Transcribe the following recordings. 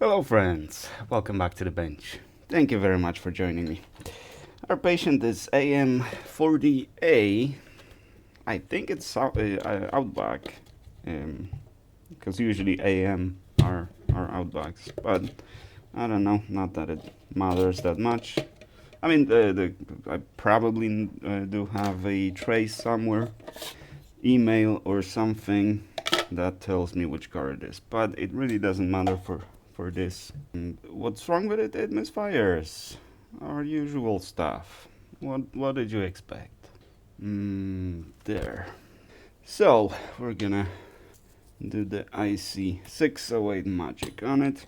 Hello friends, welcome back to the bench. Thank you very much for joining me. Our patient is AM40A. I think it's Outback, because usually AM are Outbacks, but I don't know, not that it matters that much. I mean, I probably do have a trace somewhere, email or something that tells me which car it is, but it really doesn't matter for this. And what's wrong with it? It misfires. Our usual stuff. What did you expect? There. So we're gonna do the IC608 magic on it,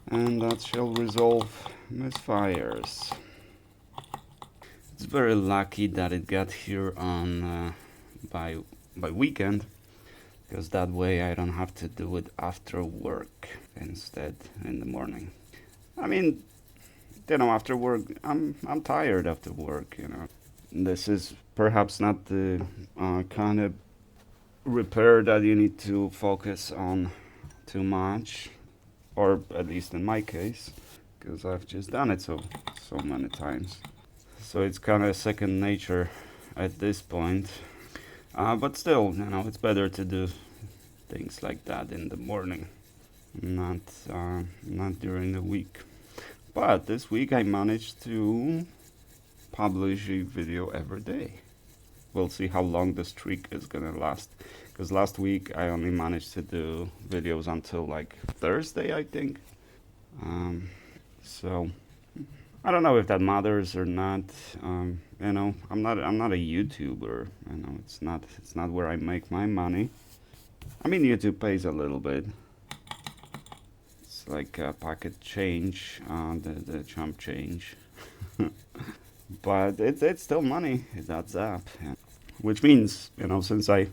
and that shall resolve misfires. It's very lucky that it got here on by weekend, because that way I don't have to do it after work, instead in the morning. I mean, after work, I'm tired after work, This is perhaps not the kind of repair that you need to focus on too much, or at least in my case, because I've just done it so many times. So it's kind of second nature at this point. But still, it's better to do things like that in the morning, not during the week. But this week I managed to publish a video every day. We'll see how long the streak is gonna last, because last week I only managed to do videos until like Thursday, I think. So I don't know if that matters or not. I'm not a YouTuber. It's not where I make my money. I mean, YouTube pays a little bit. It's like a pocket change, the chump change. But it's still money. It adds up. Which means, since I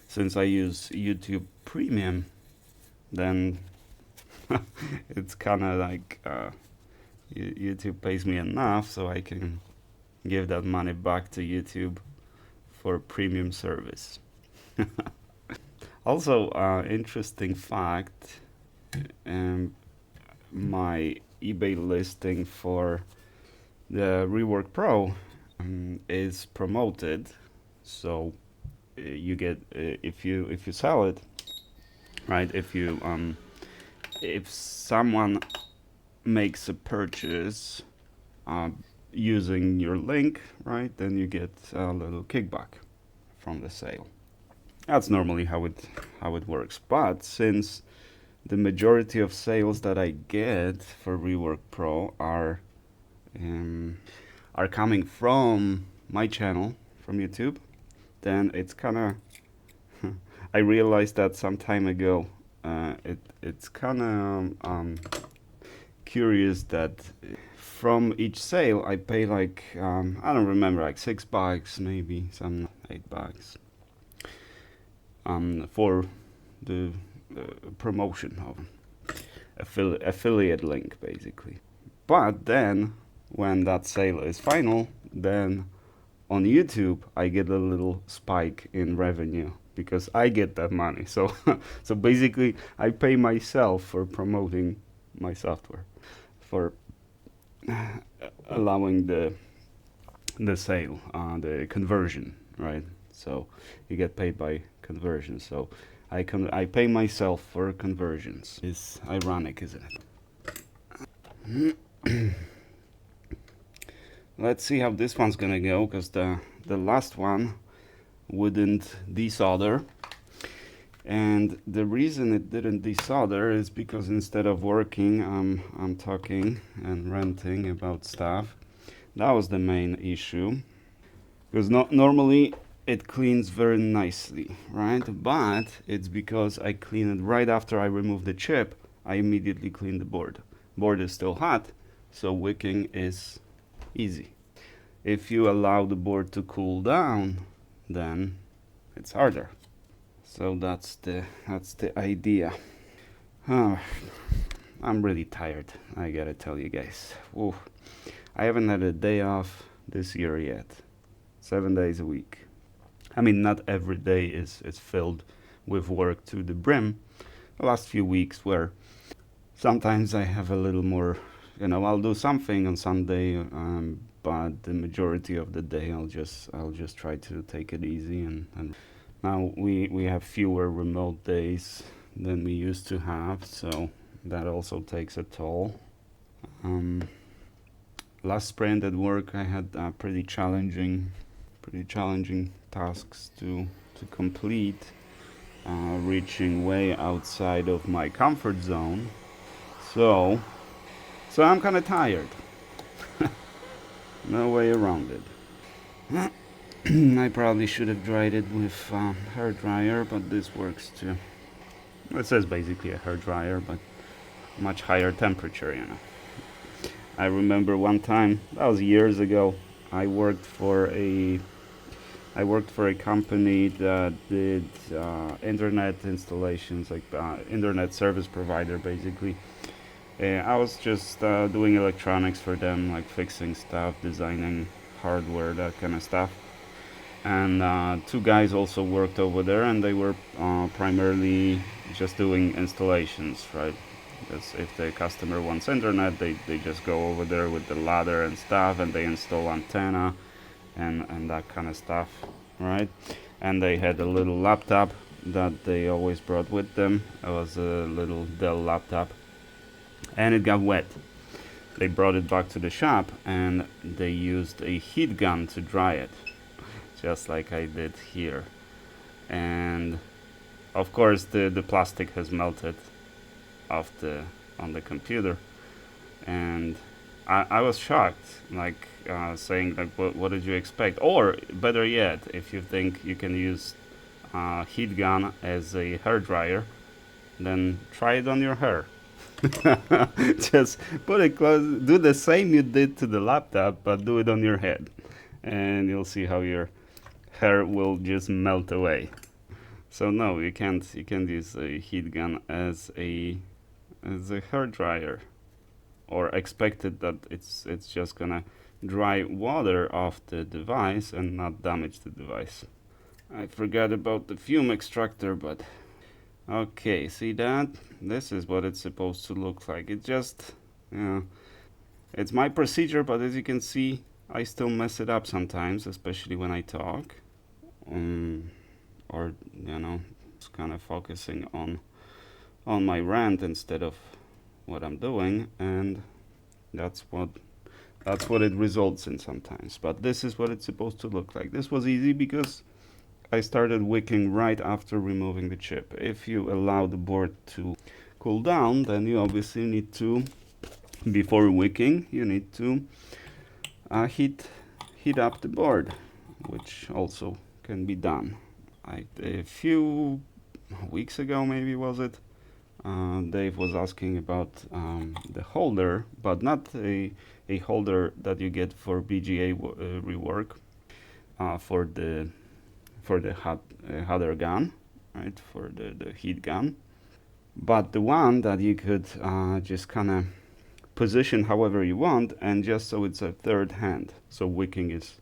since I use YouTube Premium, then it's kind of like YouTube pays me enough so I can give that money back to YouTube for premium service. Also, interesting fact, my eBay listing for the Rework Pro is promoted, so you get, if you sell it, right? If someone makes a purchase using your link, right, then you get a little kickback from the sale. That's normally how it works. But since the majority of sales that I get for Rework Pro are coming from my channel, from YouTube, then it's kind of I realized that some time ago. It's kind of curious that from each sale I pay like I don't remember, like $6, maybe some $8. For the promotion of affiliate link, basically. But then when that sale is final, then on YouTube I get a little spike in revenue because I get that money. So so basically I pay myself for promoting my software, for allowing the sale, the conversion, right? So you get paid by conversion. So I pay myself for conversions. It's ironic, isn't it? Let's see how this one's gonna go, because the last one wouldn't desolder. And the reason it didn't desolder is because instead of working, I'm talking and ranting about stuff. That was the main issue. Because normally it cleans very nicely, right? But it's because I clean it right after I remove the chip. I immediately clean the board. Board is still hot, so wicking is easy. If you allow the board to cool down, then it's harder. So that's the idea. I'm really tired, I gotta tell you guys. Ooh, I haven't had a day off this year yet. 7 days a week. I mean, not every day is filled with work to the brim, last few weeks where sometimes I have a little more, I'll do something on Sunday, but the majority of the day I'll just try to take it easy. And now we have fewer remote days than we used to have, so that also takes a toll. Last sprint at work, I had pretty challenging tasks to complete, reaching way outside of my comfort zone. So I'm kind of tired. No way around it. I probably should have dried it with hair dryer, but this works too. It says basically a hair dryer, but much higher temperature. I remember one time, that was years ago, I worked for a company that did internet installations, like internet service provider basically. I was just doing electronics for them, like fixing stuff, designing hardware, that kind of stuff. And two guys also worked over there, and they were primarily just doing installations, right? Because if the customer wants internet, they just go over there with the ladder and stuff, and they install antenna and that kind of stuff, right? And they had a little laptop that they always brought with them. It was a little Dell laptop, and it got wet. They brought it back to the shop, and they used a heat gun to dry it, just like I did here. And of course the plastic has melted off on the computer, and I was shocked, like saying like, what did you expect? Or better yet, if you think you can use heat gun as a hair dryer, then try it on your hair. Just put it close, do the same you did to the laptop, but do it on your head, and you'll see how your hair will just melt away. So no, you can't use a heat gun as a hair dryer, or expect it that it's just gonna dry water off the device and not damage the device. I forgot about the fume extractor, but okay, see that? This is what it's supposed to look like. It just, it's my procedure, but as you can see, I still mess it up sometimes, especially when I talk. Or just kind of focusing on my rant instead of what I'm doing, and that's what it results in sometimes. But this is what it's supposed to look like. This was easy because I started wicking right after removing the chip. If you allow the board to cool down, then you obviously need to, before wicking, you need to heat up the board, which also can be done. A few weeks ago, maybe was it, Dave was asking about the holder, but not a holder that you get for BGA rework, for the hotter gun, right, for the heat gun, but the one that you could just kind of position however you want, and just so it's a third hand, so wicking is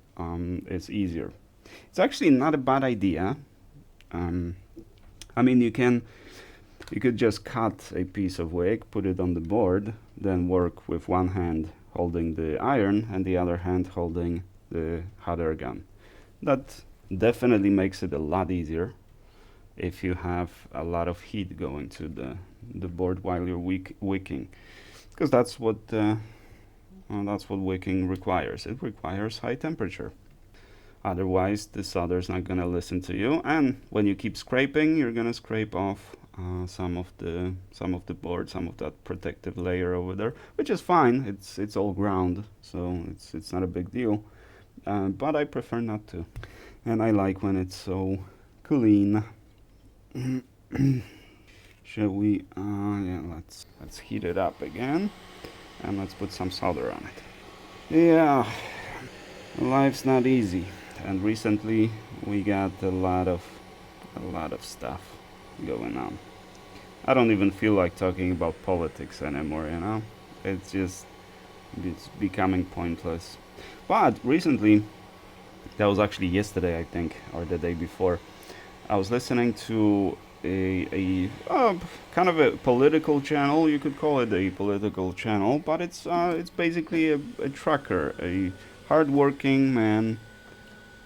easier. It's actually not a bad idea. I mean, you could just cut a piece of wick, put it on the board, then work with one hand holding the iron and the other hand holding the hot air gun. That definitely makes it a lot easier if you have a lot of heat going to the board while you're wicking, because that's what wicking requires. It requires high temperature. Otherwise, the solder's not going to listen to you, and when you keep scraping, you're going to scrape off some of the board, some of that protective layer over there, which is fine. It's all ground, so it's not a big deal. But I prefer not to, and I like when it's so clean. Shall we? Yeah, let's heat it up again, and let's put some solder on it. Yeah, life's not easy. And recently we got a lot of stuff going on. I don't even feel like talking about politics anymore, It's becoming pointless. But recently, that was actually yesterday, I think, or the day before, I was listening to kind of a political channel. You could call it a political channel, but it's basically a trucker, a hardworking man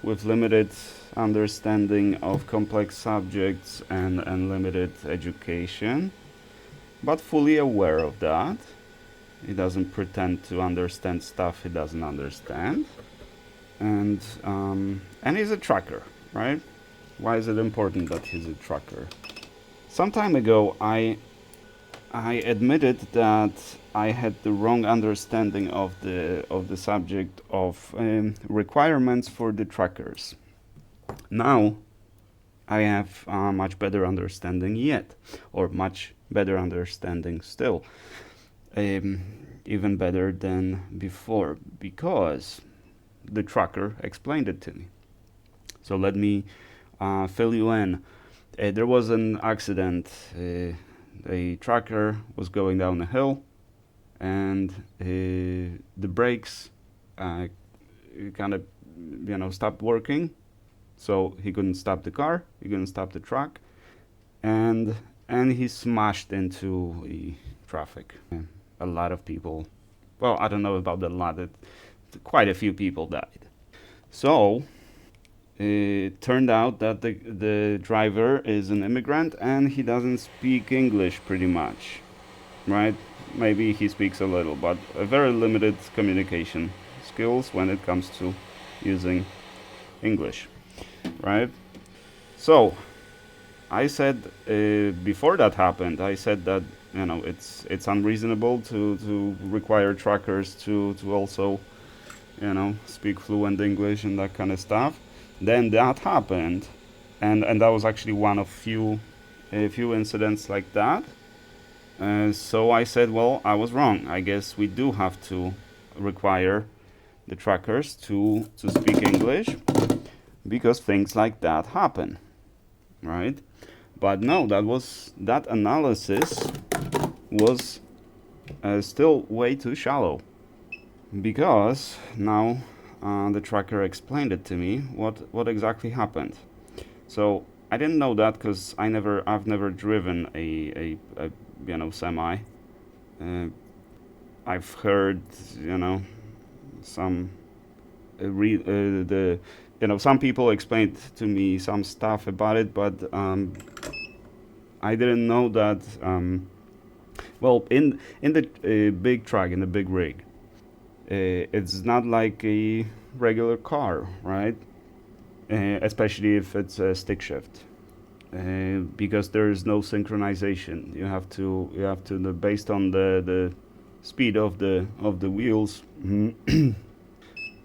with limited understanding of complex subjects and limited education, but fully aware of that. He doesn't pretend to understand stuff he doesn't understand, and he's a trucker, right? Why is it important that he's a trucker? Some time ago, I admitted that I had the wrong understanding of the subject of requirements for the truckers. Now, I have a much better understanding yet, or much better understanding still, even better than before, because the trucker explained it to me. So let me fill you in. There was an accident. A trucker was going down a hill, and the brakes kind of, stopped working. So he couldn't stop the car. He couldn't stop the truck, and he smashed into the traffic. A lot of people. Well, I don't know about a lot. Quite a few people died. So it turned out that the driver is an immigrant and he doesn't speak English pretty much, right? Maybe he speaks a little, but a very limited communication skills when it comes to using English, right? So I said before that happened, I said that it's unreasonable to require truckers to also speak fluent English and that kind of stuff. Then that happened, and that was actually one of a few incidents like that. So I said, well, I was wrong. I guess we do have to require the truckers to speak English because things like that happen, right? But no, that analysis was still way too shallow, because now the tracker explained it to me what exactly happened. So I didn't know that because I've never driven a semi. I've heard some some people explained to me some stuff about it, but I didn't know that. Well, in the big truck, in the big rig, it's not like a regular car, right? Especially if it's a stick shift, because there is no synchronization. You have to based on the speed of the wheels.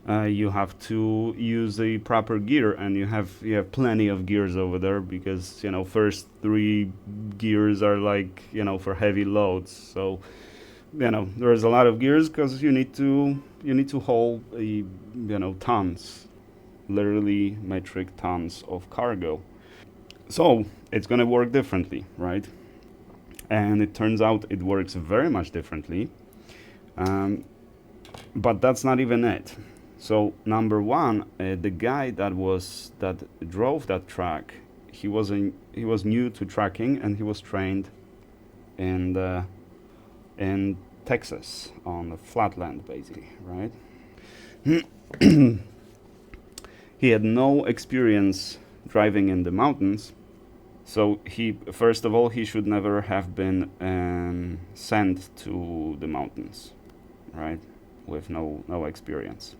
You have to use a proper gear, and you have plenty of gears over there, because first 3 gears are like for heavy loads. So there's a lot of gears because you need to hold tons, literally metric tons of cargo. So it's gonna work differently, right? And it turns out it works very much differently. But that's not even it. So number one, the guy that drove that truck, he was new to trucking, and he was trained in Texas on the flatland, basically, right? He had no experience driving in the mountains, so first of all he should never have been sent to the mountains, right? With no experience.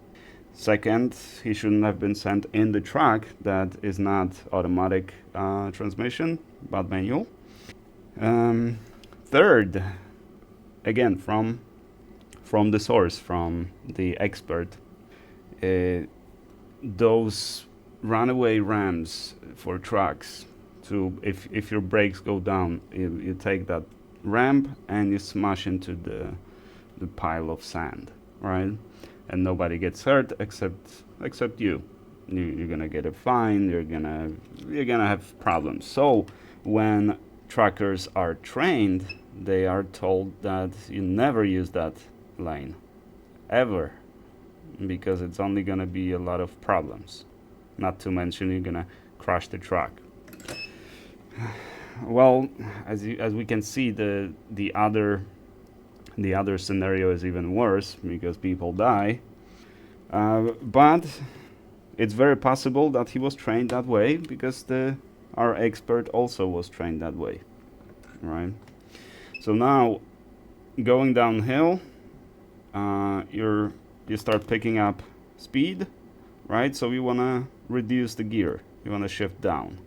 Second, he shouldn't have been sent in the truck that is not automatic transmission, but manual. Third, again, from the source, from the expert, those runaway ramps for trucks, if your brakes go down, you take that ramp and you smash into the pile of sand, right? And nobody gets hurt except you. You're gonna get a fine. You're gonna have problems. So when truckers are trained, they are told that you never use that lane, ever, because it's only gonna be a lot of problems. Not to mention you're gonna crash the truck. well, as we can see, the other scenario is even worse because people die. But it's very possible that he was trained that way because our expert also was trained that way, right? So now, going downhill, you start picking up speed, right? So you want to reduce the gear. You want to shift down,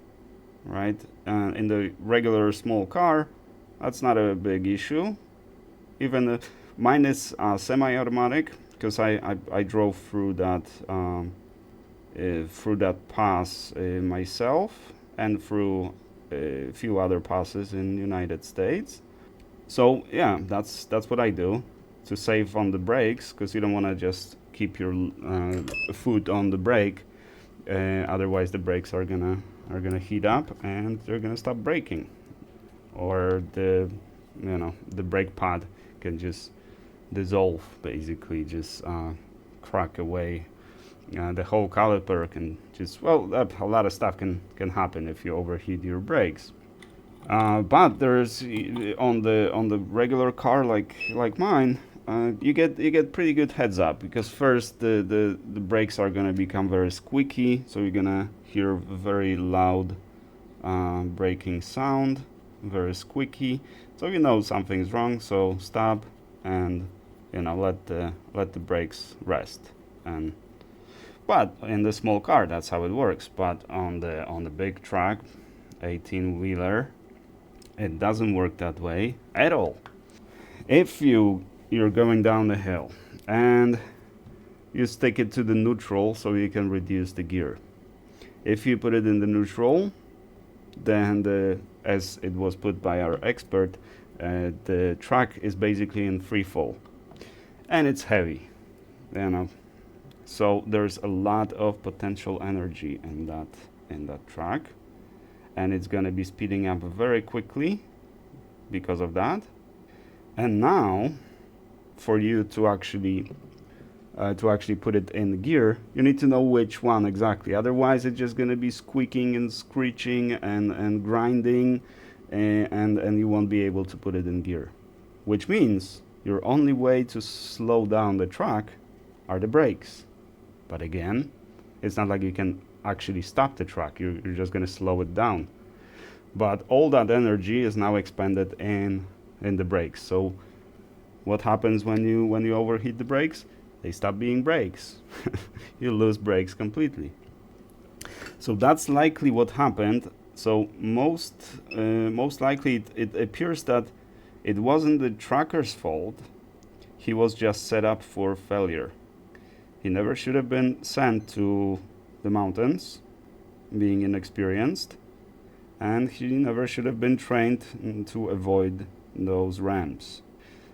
right? In the regular small car, that's not a big issue. Even mine is semi-automatic because I drove through that pass myself and through a few other passes in United States. So yeah, that's what I do to save on the brakes, because you don't want to just keep your foot on the brake. Otherwise, the brakes are gonna heat up and they're gonna stop braking, or the brake pad can just dissolve, basically just crack away. The whole caliper can just, well, a lot of stuff can happen if you overheat your brakes. But there's on the regular car like mine, you get pretty good heads up, because first the brakes are gonna become very squeaky, so you're gonna hear very loud braking sound, very squeaky. So you know something's wrong. So stop and let the brakes rest. But in the small car, that's how it works. But on the big truck, 18-wheeler, it doesn't work that way at all. If you're going down the hill and you stick it to the neutral so you can reduce the gear. If you put it in the neutral, then as it was put by our expert, the truck is basically in free fall, and it's heavy, So there's a lot of potential energy in that truck, and it's gonna be speeding up very quickly because of that. And now, for you to actually put it in gear, you need to know which one exactly. Otherwise, it's just gonna be squeaking and screeching and grinding, and you won't be able to put it in gear. Which means your only way to slow down the truck are the brakes. But again, it's not like you can actually stop the truck. You're just gonna slow it down. But all that energy is now expended in the brakes. So what happens when you overheat the brakes? They stop being brakes. You lose brakes completely. So that's likely what happened. So most likely it appears that it wasn't the trucker's fault. He was just set up for failure. He never should have been sent to the mountains, being inexperienced, and he never should have been trained to avoid those ramps.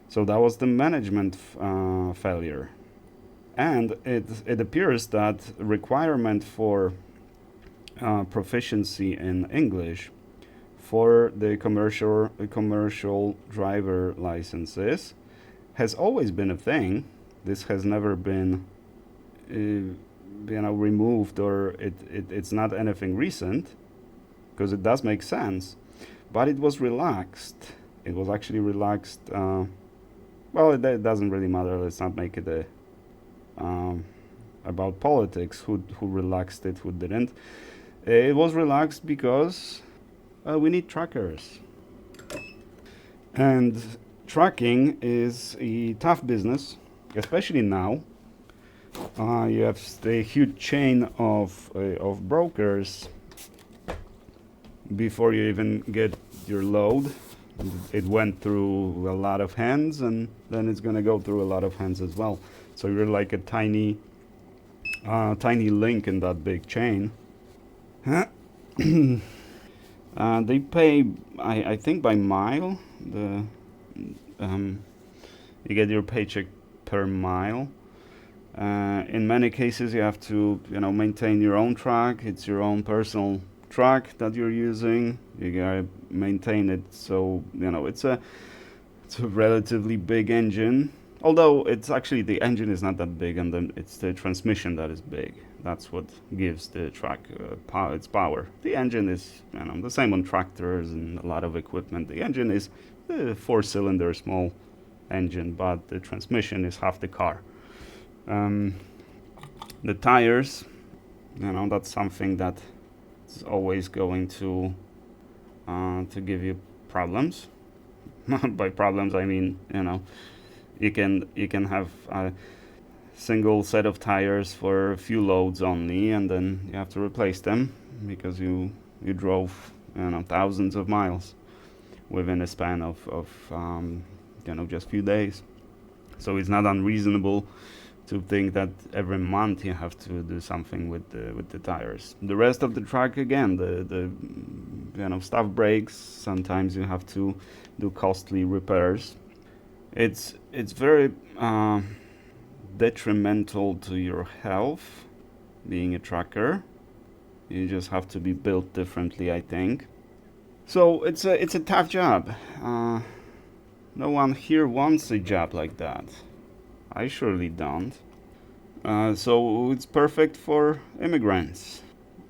So that was the management failure. And it appears that requirement for proficiency in English for the commercial driver licenses has always been a thing. This has never been removed, or it's not anything recent, because it does make sense. But it was relaxed. It was actually relaxed. Well, it doesn't really matter. Let's not make it about politics, who relaxed it, who didn't. It was relaxed because we need truckers. And trucking is a tough business, especially now. You have a huge chain of brokers before you even get your load. It went through a lot of hands, and then it's going to go through a lot of hands as well. So you're like a tiny link in that big chain. They pay, I think, by mile. You get your paycheck per mile. In many cases, you have to maintain your own truck. It's your own personal truck that you're using. You gotta maintain it, so it's a relatively big engine. Although it's actually, the engine is not that big, and then it's the transmission that is big. That's what gives the truck its power. The engine is, the same on tractors and a lot of equipment. The engine is a 4-cylinder small engine, but the transmission is half the car. The tires, that's something that is always going to give you problems. By problems, I mean, you can have a single set of tires for a few loads only, and then you have to replace them because you drove, thousands of miles within a span of just few days. So it's not unreasonable to think that every month you have to do something with the tires. The rest of the truck, again, the stuff breaks. Sometimes you have to do costly repairs. It's very detrimental to your health being a trucker. You just have to be built differently, I think. So it's a tough job. No one here wants a job like that. I surely don't. So it's perfect for immigrants,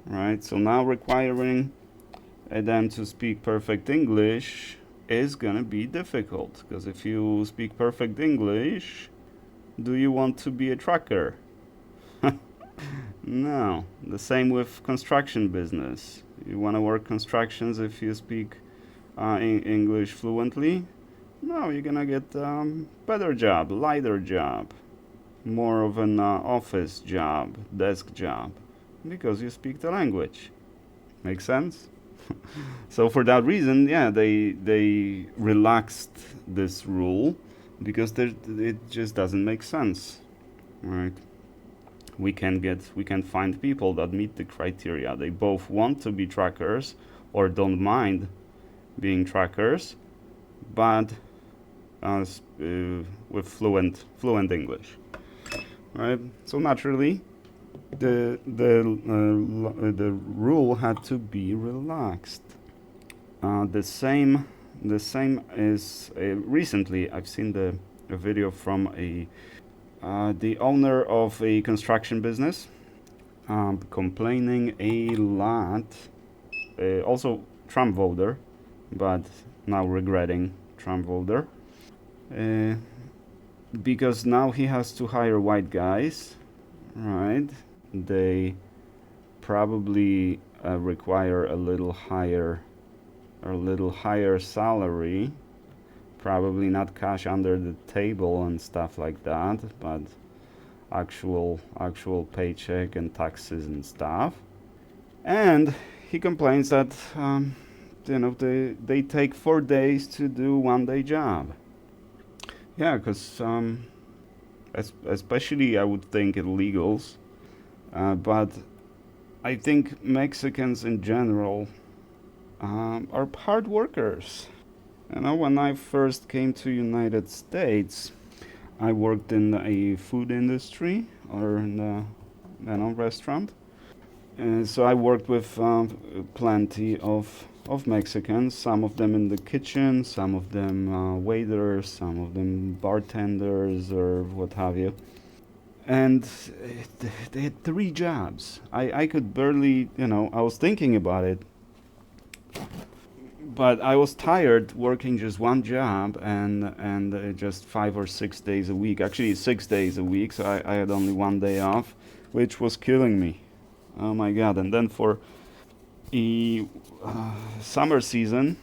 right? So now requiring them to speak perfect English is gonna be difficult, because if you speak perfect English, do you want to be a trucker? No. The same with construction business. You want to work constructions if you speak English fluently? No, you're gonna get better job, lighter job, more of an office job, desk job, because you speak the language. Make sense? So for that reason, yeah, they relaxed this rule because it just doesn't make sense, right? We can find people that meet the criteria. They both want to be truckers or don't mind being truckers, but with fluent English, right? So naturally, the rule had to be relaxed. The same is recently I've seen a video from the owner of a construction business complaining a lot. Also Trump voter, but now regretting Trump voter. Because now he has to hire white guys, right? They probably require a little higher salary, probably not cash under the table and stuff like that, but actual paycheck and taxes and stuff. And he complains that they take 4 days to do 1 day job. Yeah, because especially I would think illegals, but I think Mexicans in general are hard workers. When I first came to United States, I worked in a food industry or in a restaurant. So I worked with plenty of Mexicans, some of them in the kitchen, some of them waiters, some of them bartenders or what have you. And they had 3 jobs. I could barely, I was thinking about it, but I was tired working just 1 job and just 5 or 6 days a week. Actually 6 days a week, so I had only 1 day off, which was killing me. Oh my God. And then for the summer season,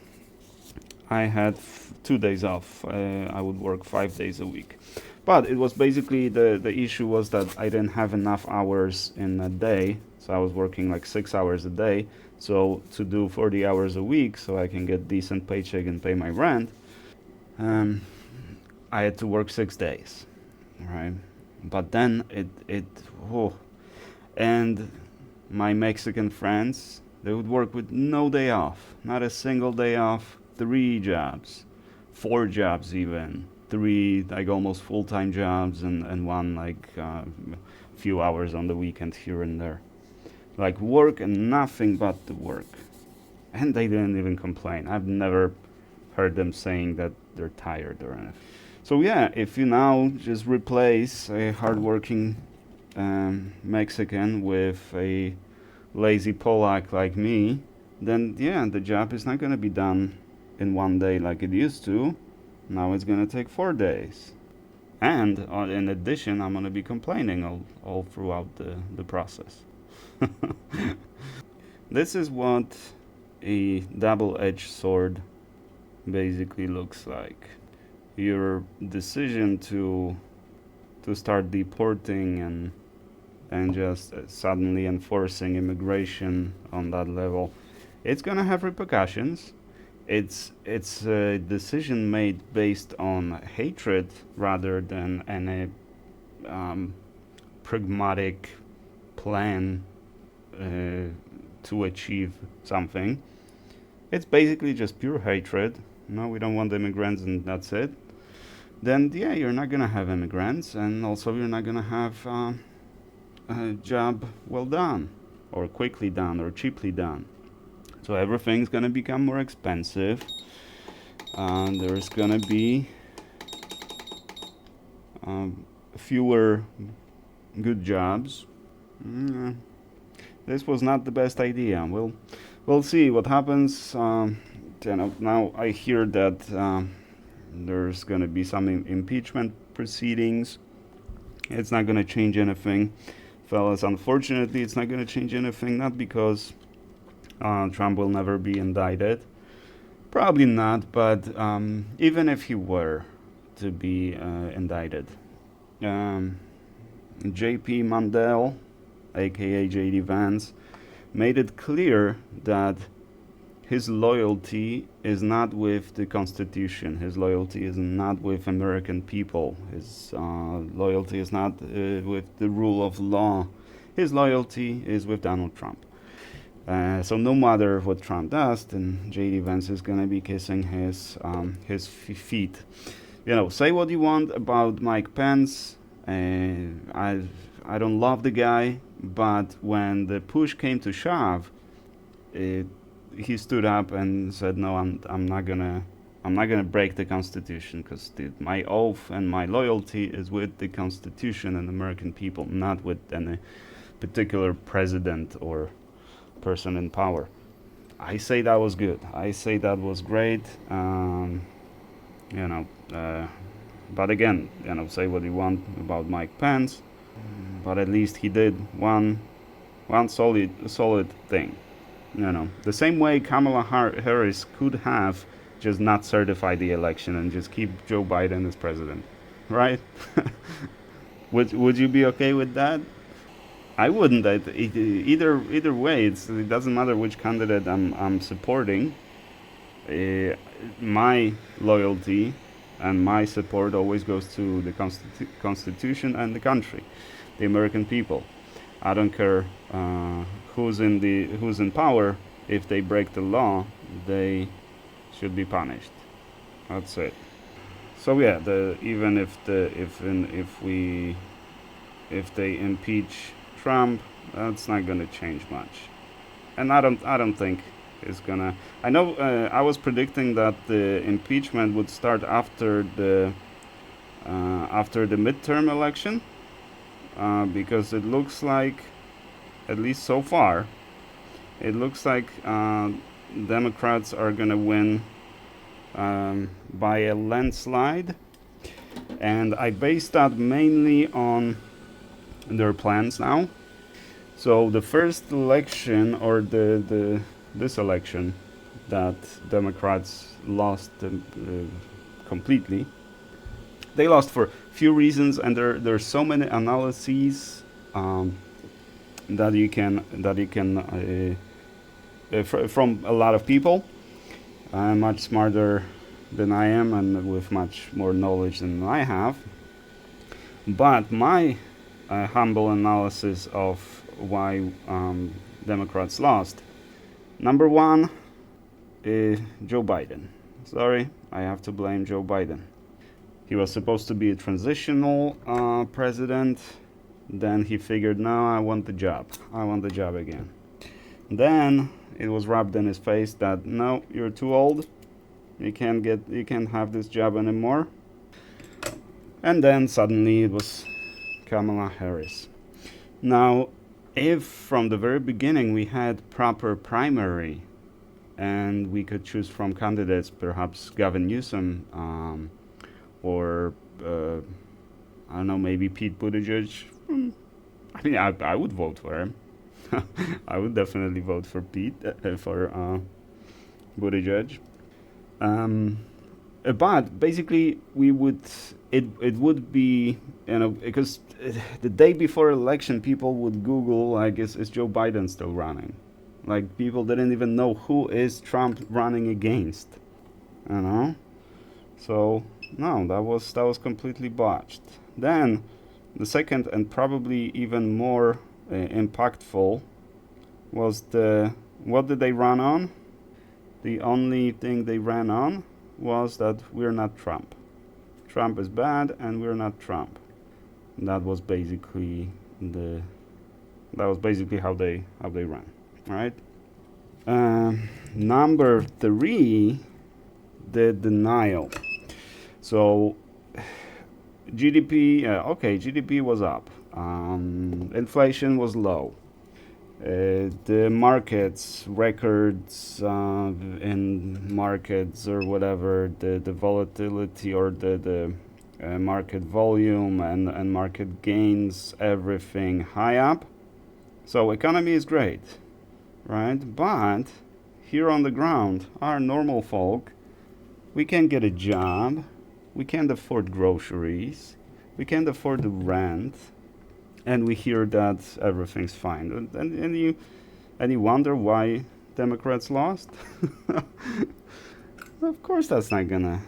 I had 2 days off. I would work 5 days a week. But it was basically, the issue was that I didn't have enough hours in a day. So I was working like 6 hours a day. So to do 40 hours a week so I can get decent paycheck and pay my rent, I had to work 6 days, right? But then and my Mexican friends, they would work with no day off, not a single day off, 3 jobs, 4 jobs even, 3 like almost full-time jobs and 1 like few hours on the weekend here and there. Like work and nothing but the work. And they didn't even complain. I've never heard them saying that they're tired or anything. So yeah, if you now just replace a hardworking Mexican with a lazy Polak like me, then yeah, the job is not going to be done in one day like it used to. Now it's going to take 4 days. And in addition, I'm going to be complaining all throughout the process. This is what a double-edged sword basically looks like. Your decision to start deporting and just suddenly enforcing immigration on that level, it's gonna have repercussions. It's a decision made based on hatred rather than any pragmatic plan to achieve something. It's basically just pure hatred. No, we don't want immigrants and that's it. Then yeah, you're not gonna have immigrants, and also you're not gonna have a job well done, or quickly done, or cheaply done. So everything's gonna become more expensive. There's gonna be fewer good jobs. This was not the best idea. We'll see what happens. Now I hear that there's going to be some impeachment proceedings. It's not going to change anything, fellas. Unfortunately, it's not going to change anything. Not because Trump will never be indicted. Probably not. But even if he were to be indicted, J.P. Mandel, aka J.D. Vance, made it clear that his loyalty is not with the Constitution. His loyalty is not with American people. His loyalty is not with the rule of law. His loyalty is with Donald Trump. So no matter what Trump does, then J.D. Vance is going to be kissing his feet. You know, say what you want about Mike Pence. I don't love the guy, but when the push came to shove, he stood up and said, "No, I'm not gonna break the Constitution, because my oath and my loyalty is with the Constitution and American people, not with any particular president or person in power." I say that was good. I say that was great. But again, say what you want about Mike Pence, but at least he did one solid thing. The same way Kamala Harris could have just not certified the election and just keep Joe Biden as president, right? Would you be okay with that? I wouldn't. Either way, it doesn't matter which candidate I'm supporting. My loyalty and my support always goes to the Constitution and the country, the American people. I don't care who's in power. If they break the law, they should be punished. That's it. So yeah, even if they impeach Trump, that's not gonna change much. And I don't think it's gonna. I know I was predicting that the impeachment would start after the midterm election, because it looks like, at least so far, it looks like Democrats are gonna win by a landslide, and I base that mainly on their plans now. So the first election, or this election that Democrats lost completely, they lost for few reasons, and there's so many analyses that you can from a lot of people, much smarter than I am and with much more knowledge than I have. But my humble analysis of why Democrats lost. Number one, Joe Biden. Sorry, I have to blame Joe Biden. He was supposed to be a transitional president. Then he figured, no, I want the job. I want the job again. Then it was rubbed in his face that, no, you're too old. You can't have this job anymore. And then suddenly it was Kamala Harris. Now, if from the very beginning we had proper primary and we could choose from candidates, perhaps Gavin Newsom, or I don't know, maybe Pete Buttigieg. I mean, I would vote for him. I would definitely vote for Pete, for Buttigieg. But basically, it would be, because the day before election, people would Google, like, is Joe Biden still running? Like, people didn't even know who is Trump running against, you know. So no, that was completely botched. Then the second and probably even more impactful was what did they run on? The only thing they ran on was that we're not Trump. Trump is bad and we're not Trump. That was basically how they ran, right? Number 3, the denial. So GDP was up. Inflation was low. The markets, records in markets or whatever, the volatility or the market volume and market gains, everything high up. So economy is great, right? But here on the ground, our normal folk, we can't get a job, we can't afford groceries, we can't afford the rent, and we hear that everything's fine. And you wonder why Democrats lost? Of course that's not gonna.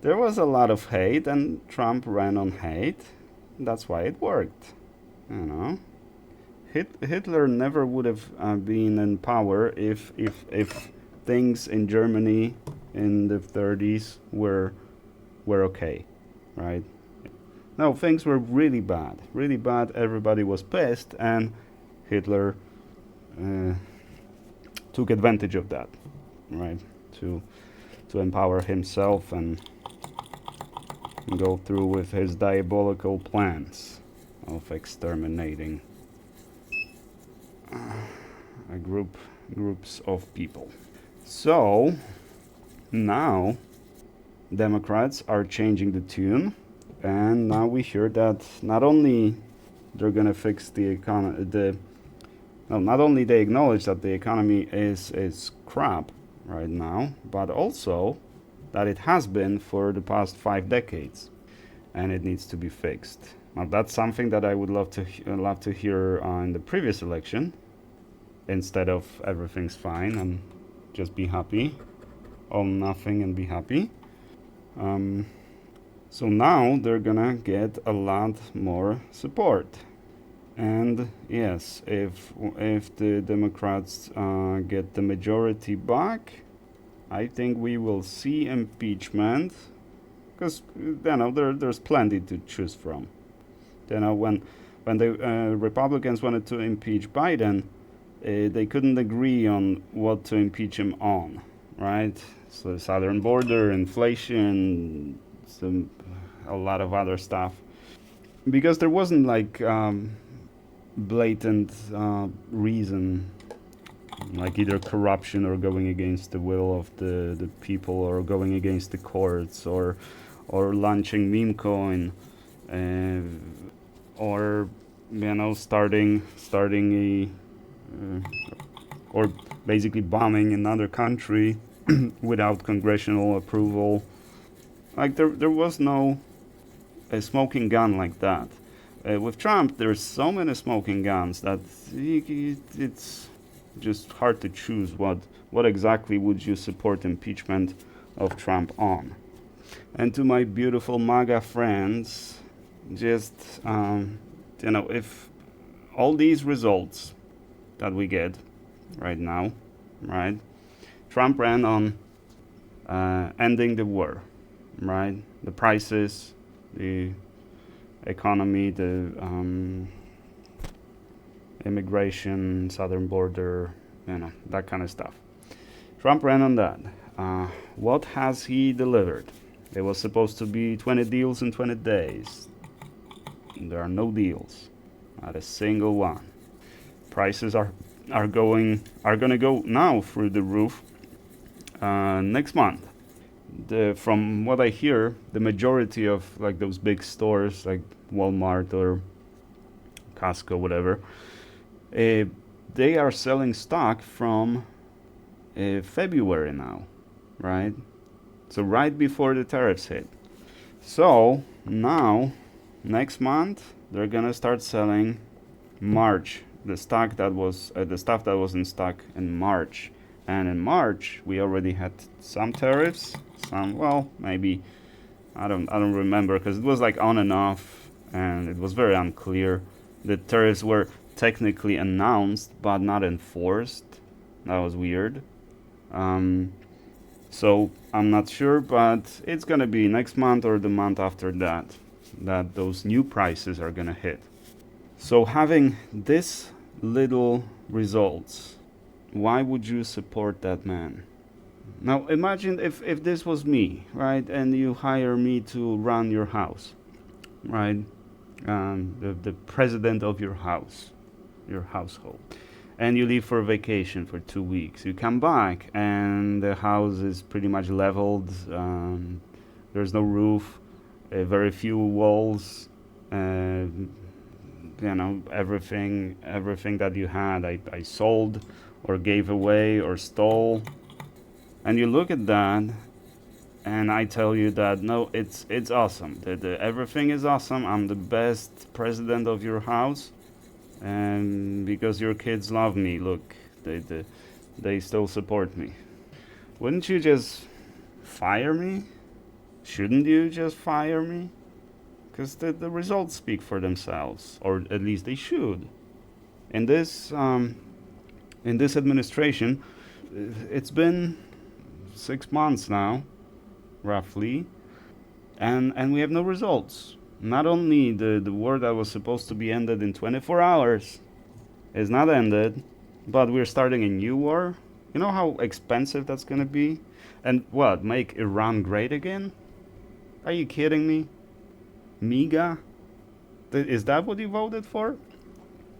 There was a lot of hate, and Trump ran on hate. That's why it worked, you know. Hitler never would have been in power if things in Germany in the 30s were okay, right? No, things were really bad, really bad. Everybody was pissed, and Hitler took advantage of that, right? To empower himself and go through with his diabolical plans of exterminating groups of people. So now Democrats are changing the tune, and now we hear that not only they're gonna fix the economy, not only they acknowledge that the economy is crap right now, but also that it has been for the past 5 decades, and it needs to be fixed. Now that's something that I would love to hear in the previous election, instead of everything's fine and just be happy, own nothing and be happy. So now they're gonna get a lot more support. And yes, if the Democrats get the majority back, I think we will see impeachment, because there's plenty to choose from. When the Republicans wanted to impeach Biden, they couldn't agree on what to impeach him on, right? So the southern border, inflation, a lot of other stuff, because there wasn't like blatant reason, like either corruption or going against the will of the people, or going against the courts, or launching meme coin, or starting a or basically bombing another country without congressional approval. Like there was no smoking gun like that. With Trump, there's so many smoking guns that it's just hard to choose what exactly would you support impeachment of Trump on. And to my beautiful MAGA friends, just if all these results that we get right now, right? Trump ran on ending the war, right? The prices, the economy, the immigration, southern border, that kind of stuff. Trump ran on that. What has he delivered? It was supposed to be 20 deals in 20 days. There are no deals. Not a single one. Prices are gonna go now through the roof next month. From what I hear, the majority of like those big stores like Walmart or Costco, whatever, they are selling stock from February now, right? So right before the tariffs hit. So now, next month, they're gonna start selling March, the stuff that was in stock in March. And in March, we already had some tariffs, maybe I don't remember because it was like on and off, and it was very unclear. The tariffs were technically announced but not enforced. That was weird. So I'm not sure, but it's gonna be next month or the month after that those new prices are gonna hit. So having this little results, why would you support that man? Now imagine if this was me, right, and you hire me to run your house, right, the president of your house, your household, and you leave for vacation for 2 weeks. You come back and the house is pretty much leveled. There's no roof, very few walls. Everything that you had, I sold or gave away or stole. And you look at that, and I tell you that no, it's awesome. Everything is awesome. I'm the best president of your house, and because your kids love me, look, they still support me. Wouldn't you just fire me? Shouldn't you just fire me? Because the results speak for themselves, or at least they should. In this administration, it's been 6 months now, roughly, and we have no results. Not only the war that was supposed to be ended in 24 hours is not ended, but we're starting a new war. You know how expensive that's gonna be? And what, make Iran great again? Are you kidding me? MEGA? Is that what you voted for?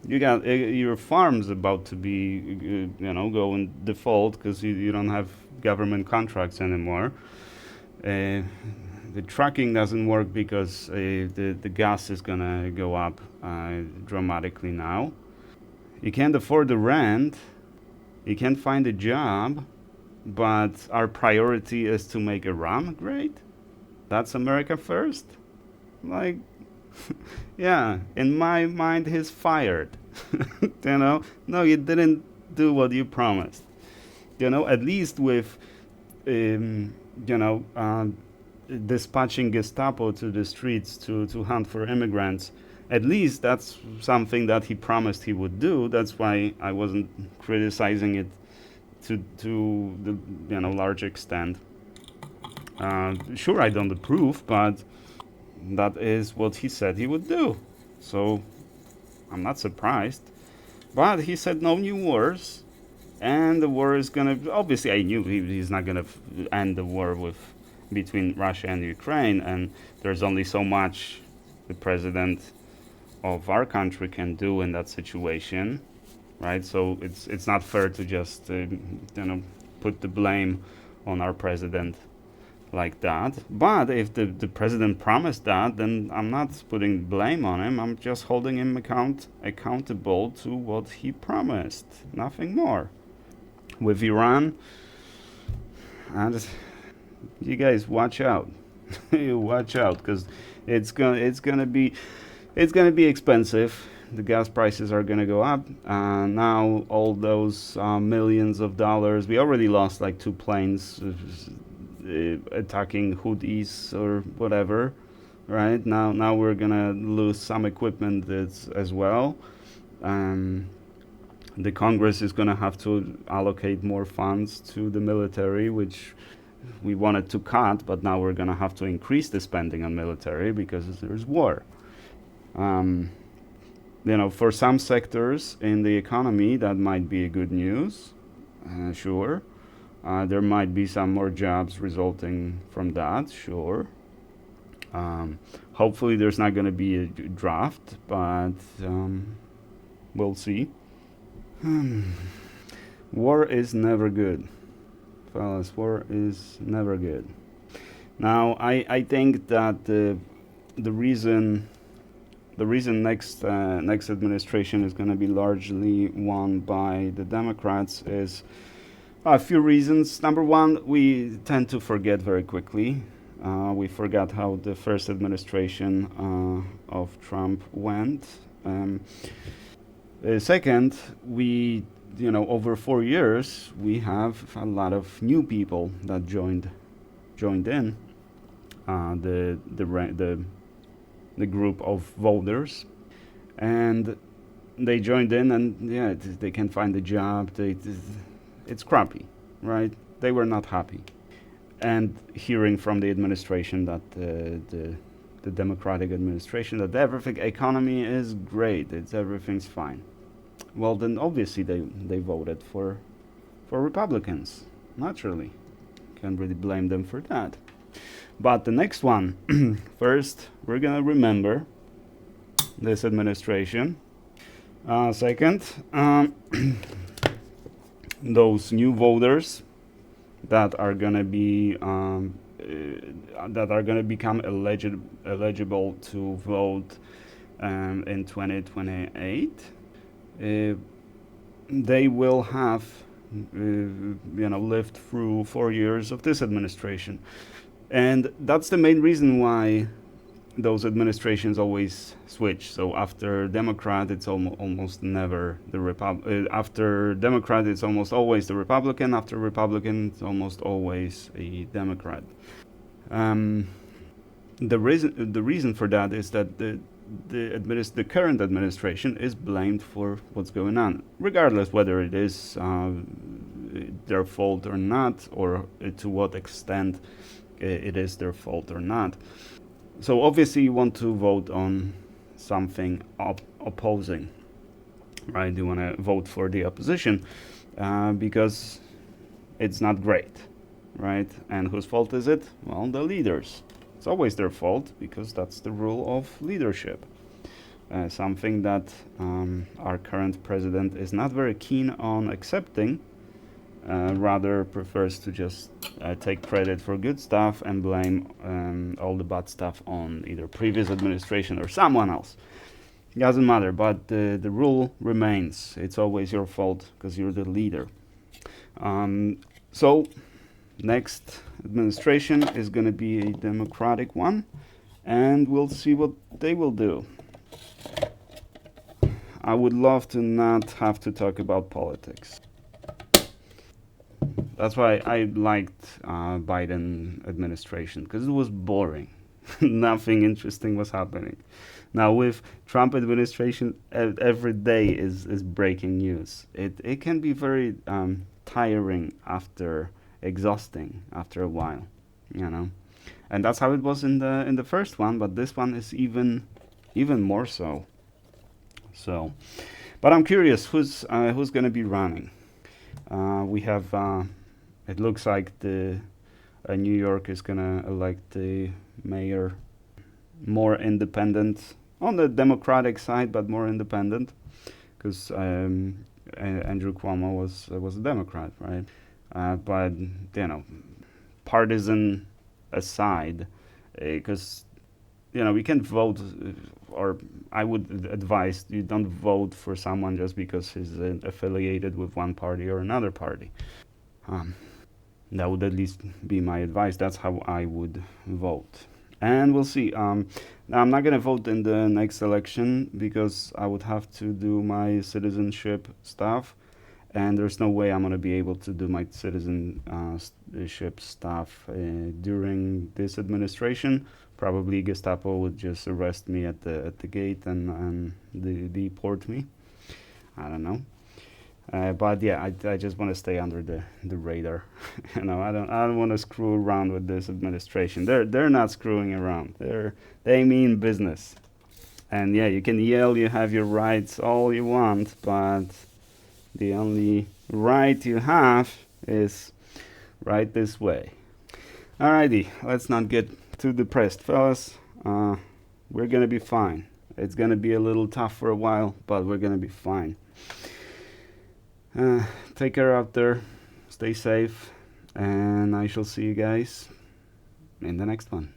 You got your farm's about to be, go in default because you don't have government contracts anymore. The trucking doesn't work because the gas is gonna go up dramatically now. You can't afford the rent. You can't find a job, but our priority is to make Iran great. That's America first. Like, yeah, in my mind, he's fired. No, you didn't do what you promised. At least with, dispatching Gestapo to the streets to hunt for immigrants. At least that's something that he promised he would do. That's why I wasn't criticizing it to the large extent. Sure, I don't approve, but that is what he said he would do. So I'm not surprised. But he said no new wars, and the war is gonna. Obviously, I knew he's not gonna end the war between Russia and Ukraine, and there's only so much the president of our country can do in that situation, right? So it's not fair to just put the blame on our president like that. But if the president promised that, then I'm not putting blame on him. I'm just holding him accountable to what he promised, nothing more. With Iran, you guys watch out. You watch out, because it's gonna be expensive. The gas prices are gonna go up. Now all those millions of dollars. We already lost like 2 planes attacking Houthis or whatever. Right now we're gonna lose some equipment as well. The Congress is gonna have to allocate more funds to the military, which we wanted to cut, but now we're gonna have to increase the spending on military because there's war. For some sectors in the economy, that might be good news. Sure. There might be some more jobs resulting from that, sure. Hopefully there's not going to be a draft, but we'll see. War is never good, fellas. War is never good. Now, I think that the reason next administration is going to be largely won by the Democrats is a few reasons. Number one, we tend to forget very quickly. We forgot how the first administration of Trump went. Second, over 4 years, we have a lot of new people that joined in the group of voters, and they joined in, and yeah, they can't find a job. It's crappy, right? They were not happy, and hearing from the administration that the Democratic administration that everything economy is great, everything's fine. Well, then obviously they voted for Republicans. Naturally, can't really blame them for that. But the next one, first, we're gonna remember this administration. Second, those new voters that are gonna be become eligible to vote in 2028. They will have lived through 4 years of this administration. And that's the main reason why those administrations always switch. So after Democrat, it's almost never the after Democrat, it's almost always the Republican. After Republican, it's almost always a Democrat. The reason for that is that the current administration is blamed for what's going on, regardless whether it is their fault or not, or to what extent it is their fault or not. So obviously you want to vote on something opposing, right? You want to vote for the opposition because it's not great, right? And whose fault is it? Well, the leaders. It's always their fault because that's the rule of leadership. Something that our current president is not very keen on accepting, rather prefers to just take credit for good stuff and blame all the bad stuff on either previous administration or someone else. It doesn't matter, but the rule remains. It's always your fault because you're the leader. So next administration is going to be a Democratic one, and we'll see what they will do. I would love to not have to talk about politics. That's why I liked Biden administration, because it was boring. Nothing interesting was happening. Now with Trump administration, every day is breaking news. It can be very tiring exhausting after a while, and that's how it was in the first one. But this one is even more so. So, but I'm curious who's going to be running. We have. It looks like New York is going to elect the mayor, more independent on the Democratic side, but more independent, because Andrew Cuomo was a Democrat, right? But partisan aside, because we can't vote, or I would advise you don't vote for someone just because he's affiliated with one party or another party. That would at least be my advice. That's how I would vote. And we'll see. Now I'm not going to vote in the next election because I would have to do my citizenship stuff. And there's no way I'm going to be able to do my citizenship stuff during this administration. Probably Gestapo would just arrest me at the gate and deport me. I don't know. But yeah, I just want to stay under the radar. I don't want to screw around with this administration. They're not screwing around. They mean business. And yeah, you can yell, you have your rights all you want, but the only right you have is right this way. Alrighty, let's not get too depressed, fellas. We're gonna be fine. It's gonna be a little tough for a while, but we're gonna be fine. Take care out there, stay safe, and I shall see you guys in the next one.